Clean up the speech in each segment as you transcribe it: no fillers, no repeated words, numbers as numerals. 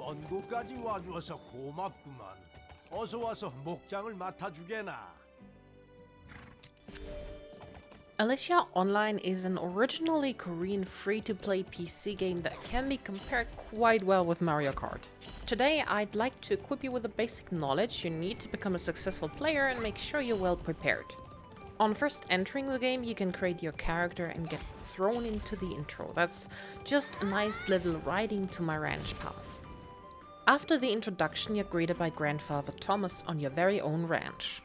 먼 곳까지 와주어서 고맙구만. 어서 와서 목장을 맡아주게나. Alicia Online is an originally Korean free-to-play PC game that can be compared quite well with Mario Kart. Today I'd like to equip you with the basic knowledge you need to become a successful player and make sure you're well prepared. On first entering the game, you can create your character and get thrown into the intro. That's just a nice little riding to my ranch path. After the introduction, you're greeted by Grandfather Thomas on your very own ranch.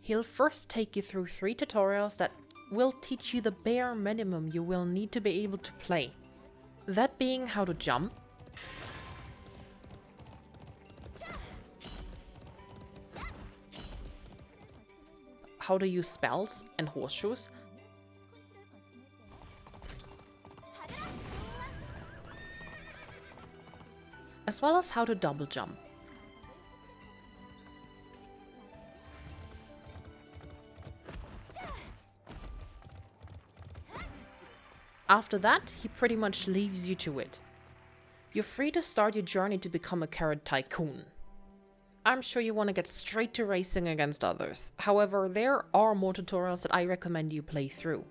He'll first take you through 3 tutorials that will teach you the bare minimum you will need to be able to play. That being how to jump, how to use spells and horseshoes, as well as how to double jump. After that, he pretty much leaves you to it. You're free to start your journey to become a carrot tycoon. I'm sure you want to get straight to racing against others. However, there are more tutorials that I recommend you play through.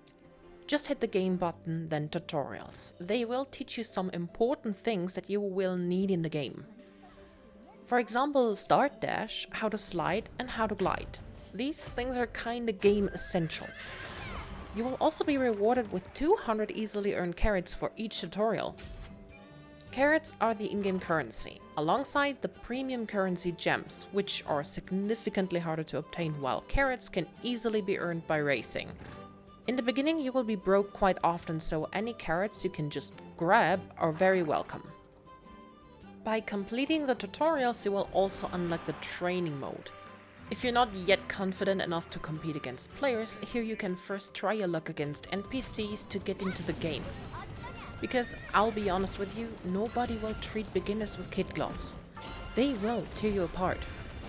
Just hit the game button, then tutorials. They will teach you some important things that you will need in the game. For example, start dash, how to slide, and how to glide. These things are kinda game essentials. You will also be rewarded with 200 easily earned carrots for each tutorial. Carrots are the in-game currency, alongside the premium currency gems, which are significantly harder to obtain, while carrots can easily be earned by racing. In the beginning you will be broke quite often, so any carrots you can just grab are very welcome. By completing the tutorials you will also unlock the training mode. If you're not yet confident enough to compete against players, here you can first try your luck against NPCs to get into the game. Because I'll be honest with you, nobody will treat beginners with kid gloves. They will tear you apart.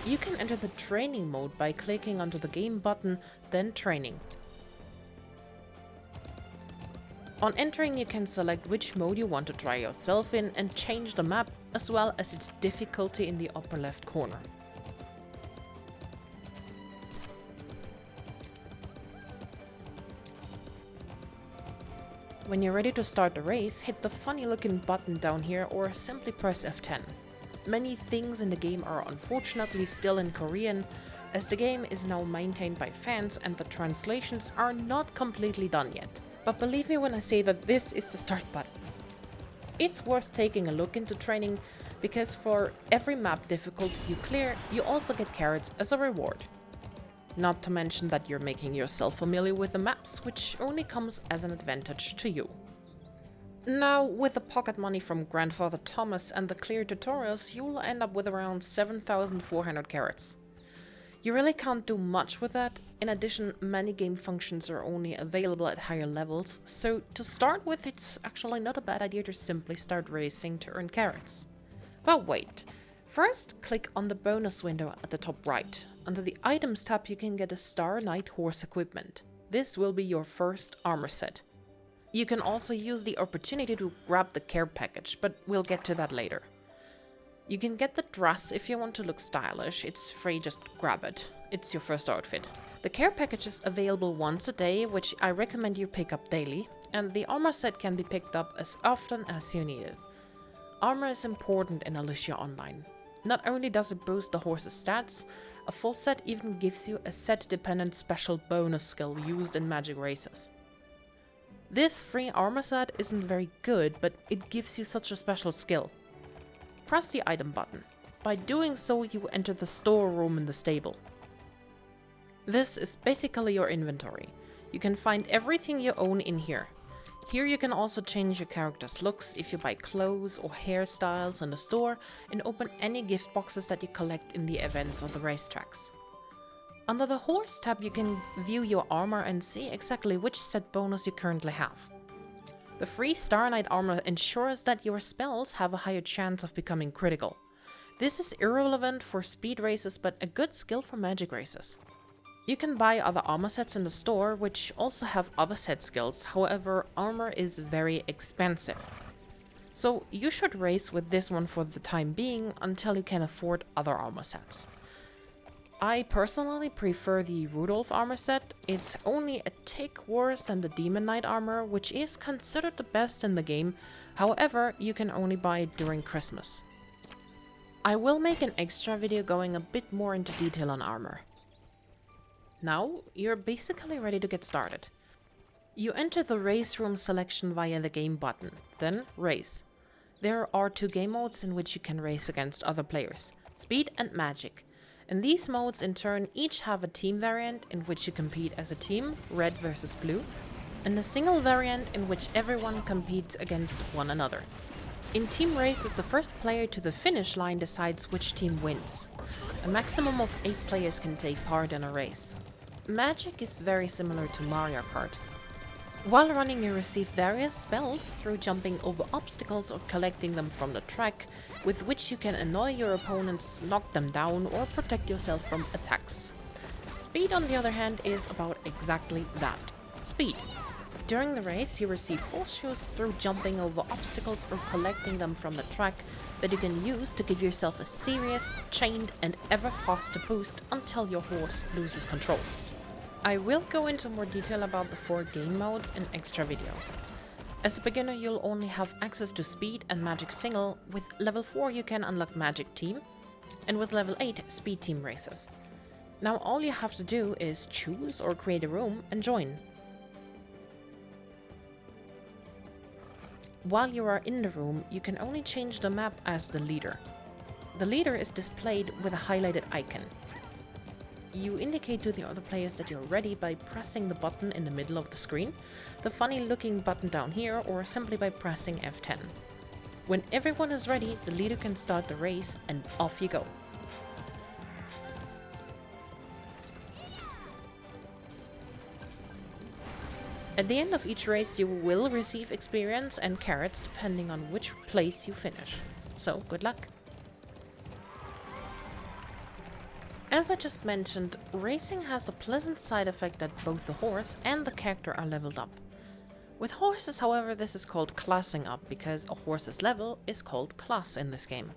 You can enter the training mode by clicking onto the game button, then training. On entering you can select which mode you want to try yourself in and change the map as well as its difficulty in the upper left corner. When you're ready to start the race, hit the funny looking button down here or simply press F10. Many things in the game are unfortunately still in Korean, as the game is now maintained by fans and the translations are not completely done yet. But believe me when I say that this is the start button. It's worth taking a look into training, because for every map difficulty you clear, you also get carrots as a reward. Not to mention that you're making yourself familiar with the maps, which only comes as an advantage to you. Now, with the pocket money from Grandfather Thomas and the clear tutorials, you'll end up with around 7,400 carrots. You really can't do much with that. In addition, many game functions are only available at higher levels, so to start with, it's actually not a bad idea to simply start racing to earn carrots. But wait. First, click on the bonus window at the top right. Under the items tab you can get a Star Knight horse equipment. This will be your first armor set. You can also use the opportunity to grab the care package, but we'll get to that later. You can get the dress if you want to look stylish. It's free, just grab it. It's your first outfit. The care package is available once a day, which I recommend you pick up daily, and the armor set can be picked up as often as you need it. Armor is important in Alicia Online. Not only does it boost the horse's stats, a full set even gives you a set-dependent special bonus skill used in magic races. This free armor set isn't very good, but it gives you such a special skill. Press the item button. By doing so, you enter the storeroom in the stable. This is basically your inventory. You can find everything you own in here. Here you can also change your character's looks if you buy clothes or hairstyles in the store, and open any gift boxes that you collect in the events or the racetracks. Under the horse tab you can view your armor and see exactly which set bonus you currently have. The free Star Knight armor ensures that your spells have a higher chance of becoming critical. This is irrelevant for speed races, but a good skill for magic races. You can buy other armor sets in the store, which also have other set skills, however, armor is very expensive. So you should race with this one for the time being until you can afford other armor sets. I personally prefer the Rudolph armor set. It's only a tick worse than the Demon Knight armor, which is considered the best in the game, however, you can only buy it during Christmas. I will make an extra video going a bit more into detail on armor. Now, you're basically ready to get started. You enter the race room selection via the game button, then race. There are 2 game modes in which you can race against other players, speed and magic. And these modes in turn each have a team variant in which you compete as a team, red versus blue, and a single variant in which everyone competes against one another. In team races, the first player to the finish line decides which team wins. A maximum of 8 players can take part in a race. Magic is very similar to Mario Kart. While running, you receive various spells through jumping over obstacles or collecting them from the track, with which you can annoy your opponents, knock them down, or protect yourself from attacks. Speed, on the other hand, is about exactly that. Speed. During the race, you receive horseshoes through jumping over obstacles or collecting them from the track that you can use to give yourself a serious, chained, and ever faster boost until your horse loses control. I will go into more detail about the 4 game modes in extra videos. As a beginner, you'll only have access to speed and magic single. With level 4 you can unlock magic team, and with level 8 speed team races. Now all you have to do is choose or create a room and join. While you are in the room, you can only change the map as the leader. The leader is displayed with a highlighted icon. You indicate to the other players that you're ready by pressing the button in the middle of the screen, the funny looking button down here, or simply by pressing F10. When everyone is ready, the leader can start the race and off you go. At the end of each race you will receive experience and carrots depending on which place you finish. So good luck! As I just mentioned, racing has the pleasant side effect that both the horse and the character are leveled up. With horses, however, this is called classing up because a horse's level is called class in this game.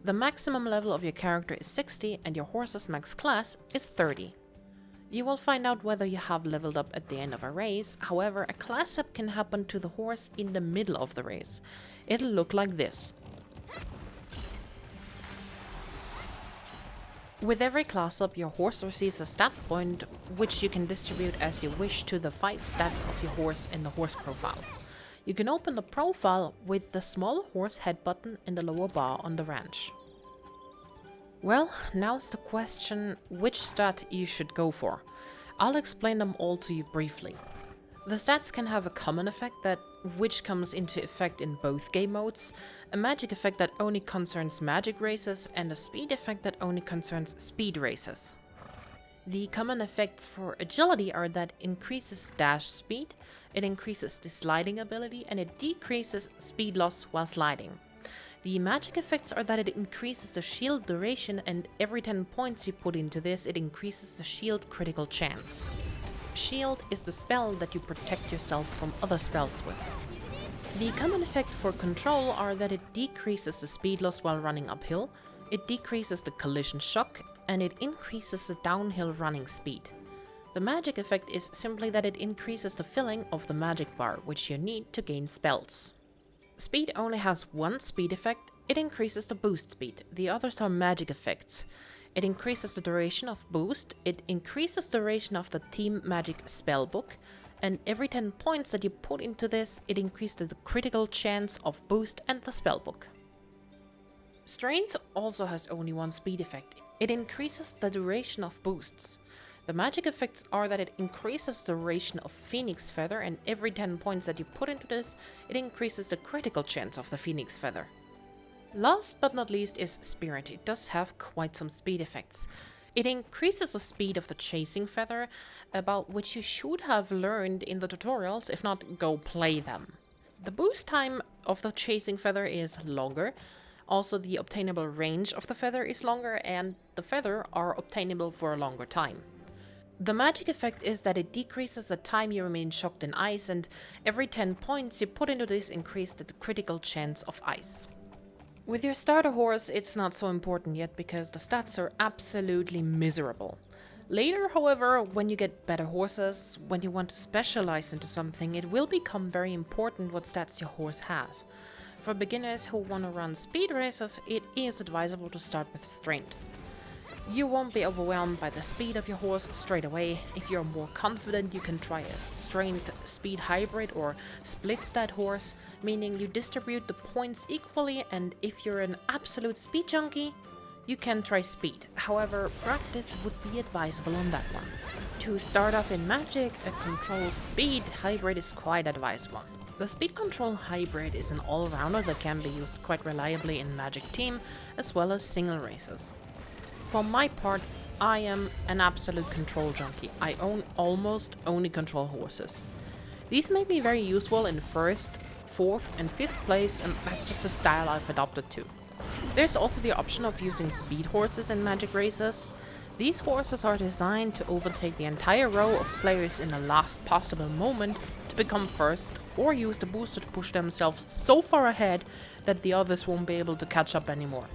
The maximum level of your character is 60 and your horse's max class is 30. You will find out whether you have leveled up at the end of a race. However, a class up can happen to the horse in the middle of the race. It'll look like this. With every class up, your horse receives a stat point, which you can distribute as you wish to the 5 stats of your horse in the horse profile. You can open the profile with the small horse head button in the lower bar on the ranch. Well, now's the question which stat you should go for. I'll explain them all to you briefly. The stats can have a common effect which comes into effect in both game modes, a magic effect that only concerns magic races, and a speed effect that only concerns speed races. The common effects for agility are that it increases dash speed, it increases the sliding ability, and it decreases speed loss while sliding. The magic effects are that it increases the shield duration, and every 10 points you put into this, it increases the shield critical chance. Shield is the spell that you protect yourself from other spells with. The common effect for control are that it decreases the speed loss while running uphill, it decreases the collision shock, and it increases the downhill running speed. The magic effect is simply that it increases the filling of the magic bar, which you need to gain spells. Speed only has one speed effect, it increases the boost speed. The others are magic effects. It increases the duration of boost, it increases the duration of the team magic spellbook, and every 10 points that you put into this, it increases the critical chance of boost and the spellbook. Strength also has only one speed effect. It increases the duration of boosts. The magic effects are that it increases the duration of Phoenix Feather, and every 10 points that you put into this, it increases the critical chance of the Phoenix Feather. Last but not least is Spirit. It does have quite some speed effects. It increases the speed of the Chasing Feather, about which you should have learned in the tutorials, if not, go play them. The boost time of the Chasing Feather is longer. Also, the obtainable range of the feather is longer, and the feather are obtainable for a longer time. The magic effect is that it decreases the time you remain shocked in ice, and every 10 points you put into this increase the critical chance of ice. With your starter horse, it's not so important yet because the stats are absolutely miserable. Later, however, when you get better horses, when you want to specialize into something, it will become very important what stats your horse has. For beginners who want to run speed races, it is advisable to start with strength. You won't be overwhelmed by the speed of your horse straight away. If you're more confident, you can try a strength speed hybrid or split stat horse, meaning you distribute the points equally, and if you're an absolute speed junkie, you can try speed. However, practice would be advisable on that one. To start off in Magic, a control speed hybrid is quite advisable. The speed control hybrid is an all-rounder that can be used quite reliably in Magic team as well as single races. For my part, I am an absolute control junkie. I own almost only control horses. These may be very useful in 1st, 4th and 5th place, and that's just a style I've adopted to. There's also the option of using speed horses in Magic races. These horses are designed to overtake the entire row of players in the last possible moment to become first, or use the booster to push themselves so far ahead that the others won't be able to catch up anymore.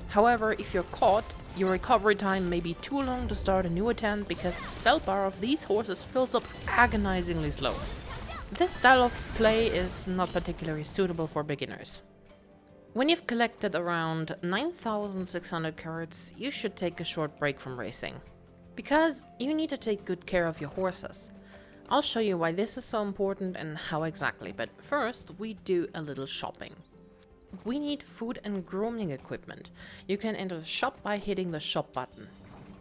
However, if you're caught, your recovery time may be too long to start a new attempt because the spell bar of these horses fills up agonizingly slow. This style of play is not particularly suitable for beginners. When you've collected around 9,600 cards, you should take a short break from racing. Because you need to take good care of your horses. I'll show you why this is so important and how exactly, but first we do a little shopping. We need food and grooming equipment. You can enter the shop by hitting the shop button.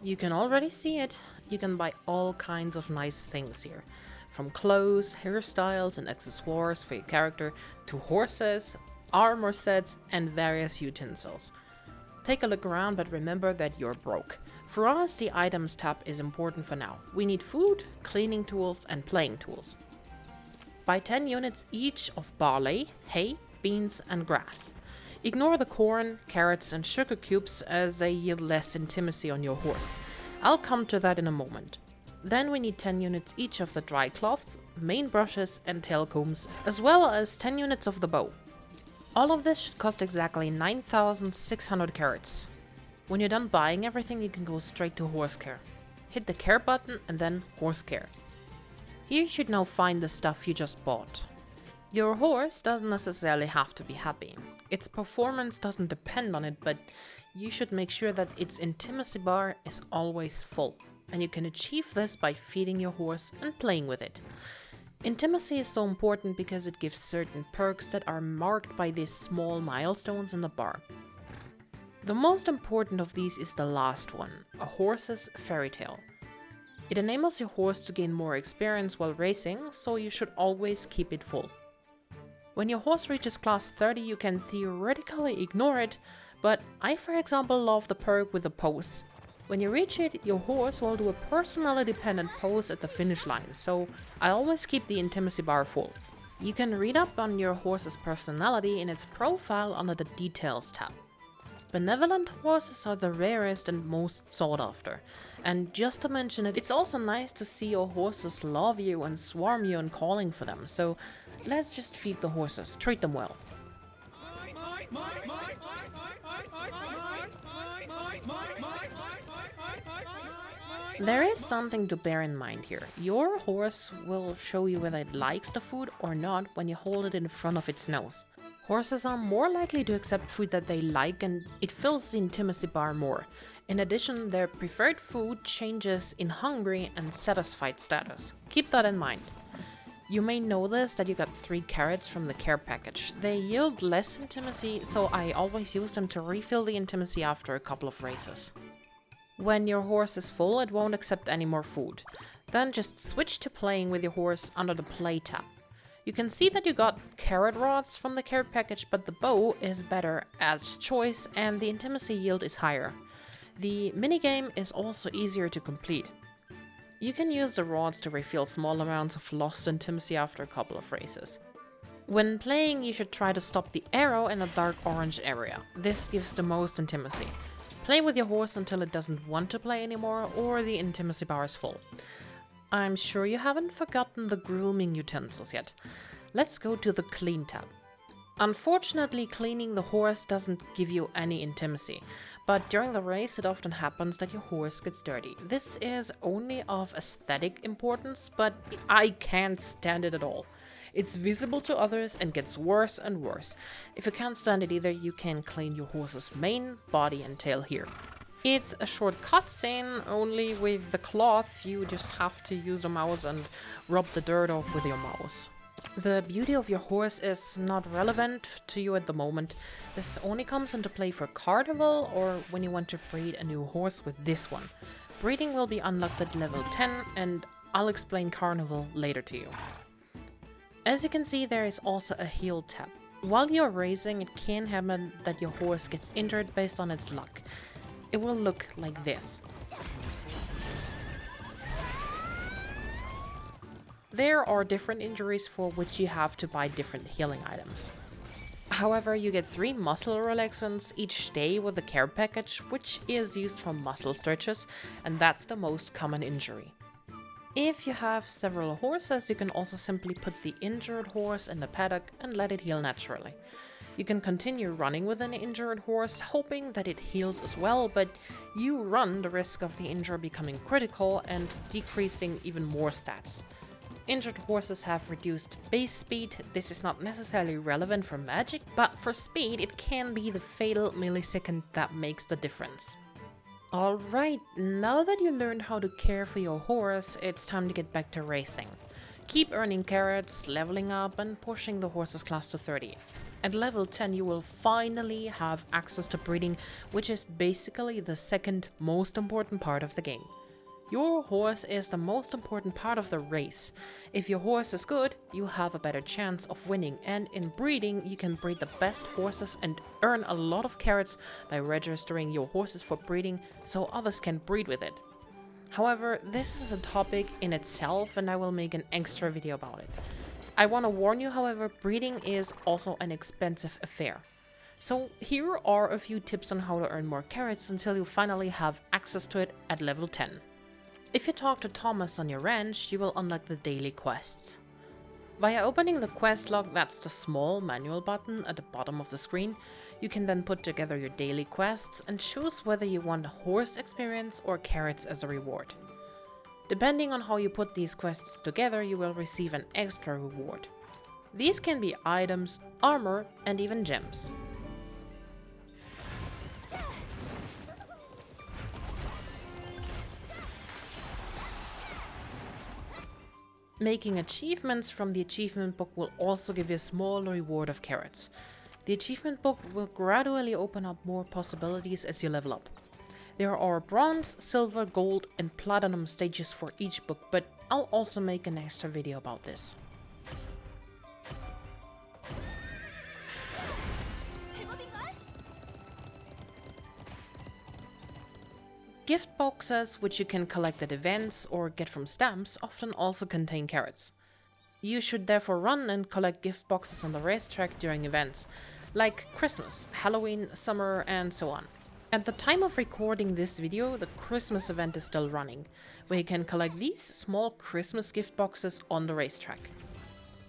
You can already see it. You can buy all kinds of nice things here. From clothes, hairstyles and accessories for your character to horses, armor sets and various utensils. Take a look around, but remember that you're broke. For us, the items tab is important for now. We need food, cleaning tools and playing tools. Buy 10 units each of barley, hay, beans and grass. Ignore the corn, carrots and sugar cubes as they yield less intimacy on your horse. I'll come to that in a moment. Then we need 10 units each of the dry cloths, main brushes and tail combs, as well as 10 units of the bow. All of this should cost exactly 9,600 carats. When you're done buying everything, you can go straight to horse care. Hit the care button and then horse care. Here you should now find the stuff you just bought. Your horse doesn't necessarily have to be happy. Its performance doesn't depend on it, but you should make sure that its intimacy bar is always full. And you can achieve this by feeding your horse and playing with it. Intimacy is so important because it gives certain perks that are marked by these small milestones in the bar. The most important of these is the last one, a horse's fairy tale. It enables your horse to gain more experience while racing, so you should always keep it full. When your horse reaches class 30, you can theoretically ignore it, but I, for example, love the perk with the pose. When you reach it, your horse will do a personality dependent pose at the finish line, so I always keep the intimacy bar full. You can read up on your horse's personality in its profile under the Details tab. Benevolent horses are the rarest and most sought after. And just to mention it, it's also nice to see your horses love you and swarm you and calling for them, so let's just feed the horses, treat them well. There is something to bear in mind here. Your horse will show you whether it likes the food or not when you hold it in front of its nose. Horses are more likely to accept food that they like, and it fills the intimacy bar more. In addition, their preferred food changes in hungry and satisfied status. Keep that in mind. You may notice that you got 3 carrots from the care package. They yield less intimacy, so I always use them to refill the intimacy after a couple of races. When your horse is full, it won't accept any more food. Then just switch to playing with your horse under the play tab. You can see that you got carrot rods from the care package, but the bow is better as choice and the intimacy yield is higher. The minigame is also easier to complete. You can use the rods to refill small amounts of lost intimacy after a couple of races. When playing, you should try to stop the arrow in a dark orange area. This gives the most intimacy. Play with your horse until it doesn't want to play anymore or the intimacy bar is full. I'm sure you haven't forgotten the grooming utensils yet. Let's go to the clean tab. Unfortunately, cleaning the horse doesn't give you any intimacy, but during the race it often happens that your horse gets dirty. This is only of aesthetic importance, but I can't stand it at all. It's visible to others and gets worse and worse. If you can't stand it either, you can clean your horse's mane, body and tail here. It's a short cutscene, only with the cloth you just have to use the mouse and rub the dirt off with your mouse. The beauty of your horse is not relevant to you at the moment. This only comes into play for Carnival or when you want to breed a new horse with this one. Breeding will be unlocked at level 10 and I'll explain Carnival later to you. As you can see, there is also a heal tab. While you're racing, it can happen that your horse gets injured based on its luck. It will look like this. There are different injuries for which you have to buy different healing items. However, you get 3 muscle relaxants each day with the care package, which is used for muscle stretches, and that's the most common injury. If you have several horses, you can also simply put the injured horse in the paddock and let it heal naturally. You can continue running with an injured horse, hoping that it heals as well, but you run the risk of the injury becoming critical and decreasing even more stats. Injured horses have reduced base speed. This is not necessarily relevant for magic, but for speed it can be the fatal millisecond that makes the difference. Alright, now that you learned how to care for your horse, it's time to get back to racing. Keep earning carrots, leveling up and pushing the horse's class to 30. At level 10 you will finally have access to breeding, which is basically the second most important part of the game. Your horse is the most important part of the race. If your horse is good, you have a better chance of winning, and in breeding you can breed the best horses and earn a lot of carrots by registering your horses for breeding so others can breed with it. However, this is a topic in itself and I will make an extra video about it. I want to warn you, however, breeding is also an expensive affair. So here are a few tips on how to earn more carrots until you finally have access to it at level 10. If you talk to Thomas on your ranch, you will unlock the daily quests. Via opening the quest log, that's the small manual button at the bottom of the screen, you can then put together your daily quests and choose whether you want horse experience or carrots as a reward. Depending on how you put these quests together, you will receive an extra reward. These can be items, armor, and even gems. Making achievements from the achievement book will also give you a small reward of carrots. The achievement book will gradually open up more possibilities as you level up. There are bronze, silver, gold and platinum stages for each book, but I'll also make an extra video about this. Gift boxes, which you can collect at events or get from stamps, often also contain carrots. You should therefore run and collect gift boxes on the racetrack during events, like Christmas, Halloween, summer and so on. At the time of recording this video, the Christmas event is still running, where you can collect these small Christmas gift boxes on the racetrack.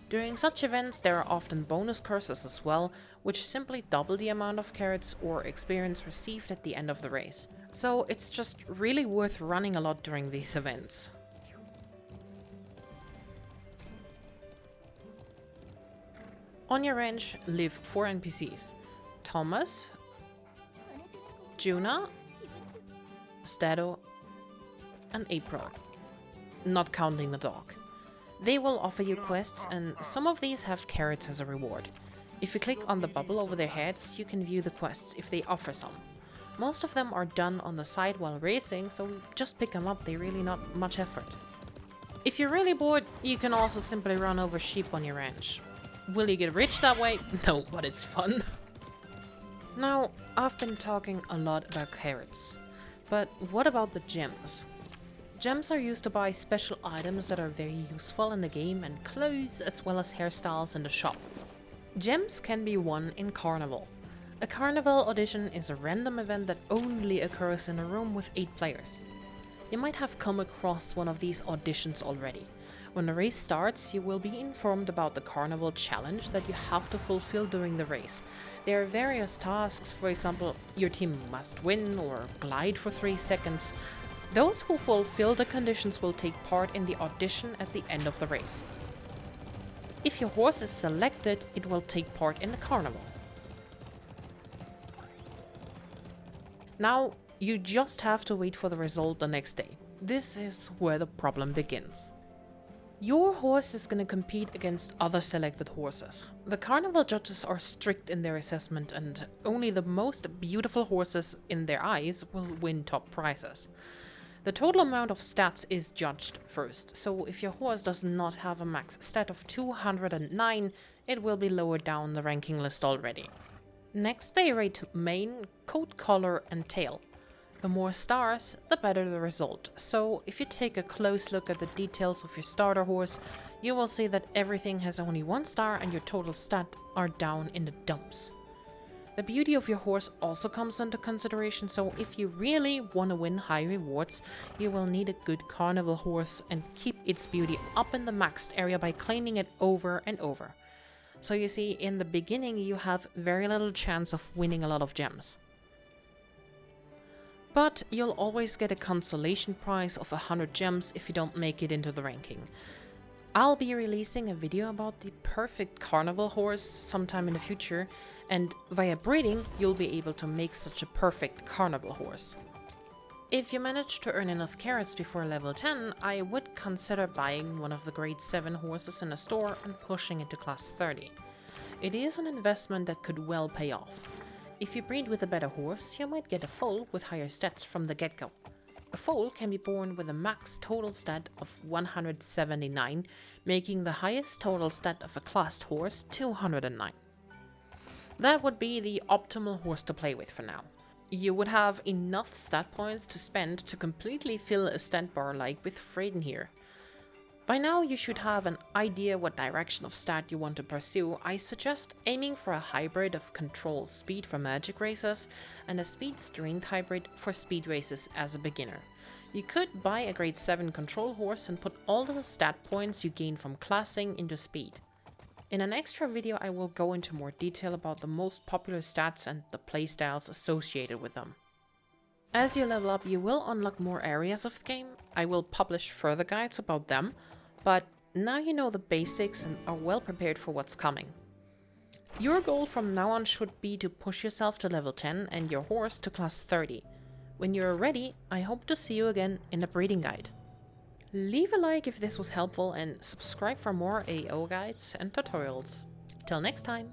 During such events there are often bonus curses as well, which simply double the amount of carrots or experience received at the end of the race. So it's just really worth running a lot during these events. On your ranch live 4 NPCs. Thomas, Juna, Stato, and April, not counting the dog. They will offer you quests and some of these have carrots as a reward. If you click on the bubble over their heads, you can view the quests if they offer some. Most of them are done on the side while racing, so just pick them up, they're really not much effort. If you're really bored, you can also simply run over sheep on your ranch. Will you get rich that way? No, but it's fun. Now, I've been talking a lot about carrots, but what about the gems? Gems are used to buy special items that are very useful in the game and clothes as well as hairstyles in the shop. Gems can be won in Carnival. A Carnival audition is a random event that only occurs in a room with 8 players. You might have come across one of these auditions already. When the race starts, you will be informed about the Carnival challenge that you have to fulfill during the race. There are various tasks, for example, your team must win or glide for 3 seconds. Those who fulfill the conditions will take part in the audition at the end of the race. If your horse is selected, it will take part in the Carnival. Now, you just have to wait for the result the next day. This is where the problem begins. Your horse is going to compete against other selected horses. The Carnival judges are strict in their assessment, and only the most beautiful horses in their eyes will win top prizes. The total amount of stats is judged first, so if your horse does not have a max stat of 209, it will be lower down the ranking list already. Next they rate mane, coat color and tail. The more stars, the better the result. So if you take a close look at the details of your starter horse, you will see that everything has only 1 star and your total stat are down in the dumps. The beauty of your horse also comes into consideration, so if you really want to win high rewards, you will need a good Carnival horse and keep its beauty up in the maxed area by cleaning it over and over. So you see, in the beginning you have very little chance of winning a lot of gems. But you'll always get a consolation prize of 100 gems if you don't make it into the ranking. I'll be releasing a video about the perfect Carnival horse sometime in the future, and via breeding you'll be able to make such a perfect Carnival horse. If you manage to earn enough carrots before level 10, I would consider buying one of the grade 7 horses in a store and pushing it to class 30. It is an investment that could well pay off. If you breed with a better horse, you might get a foal with higher stats from the get-go. A foal can be born with a max total stat of 179, making the highest total stat of a classed horse 209. That would be the optimal horse to play with for now. You would have enough stat points to spend to completely fill a stat bar like with Freyden here. By now you should have an idea what direction of stat you want to pursue. I suggest aiming for a hybrid of control speed for magic races and a speed strength hybrid for speed races as a beginner. You could buy a grade 7 control horse and put all the stat points you gain from classing into speed. In an extra video I will go into more detail about the most popular stats and the playstyles associated with them. As you level up you will unlock more areas of the game. I will publish further guides about them, but now you know the basics and are well prepared for what's coming. Your goal from now on should be to push yourself to level 10 and your horse to class 30. When you're ready, I hope to see you again in the breeding guide. Leave a like if this was helpful and subscribe for more AO guides and tutorials. Till next time!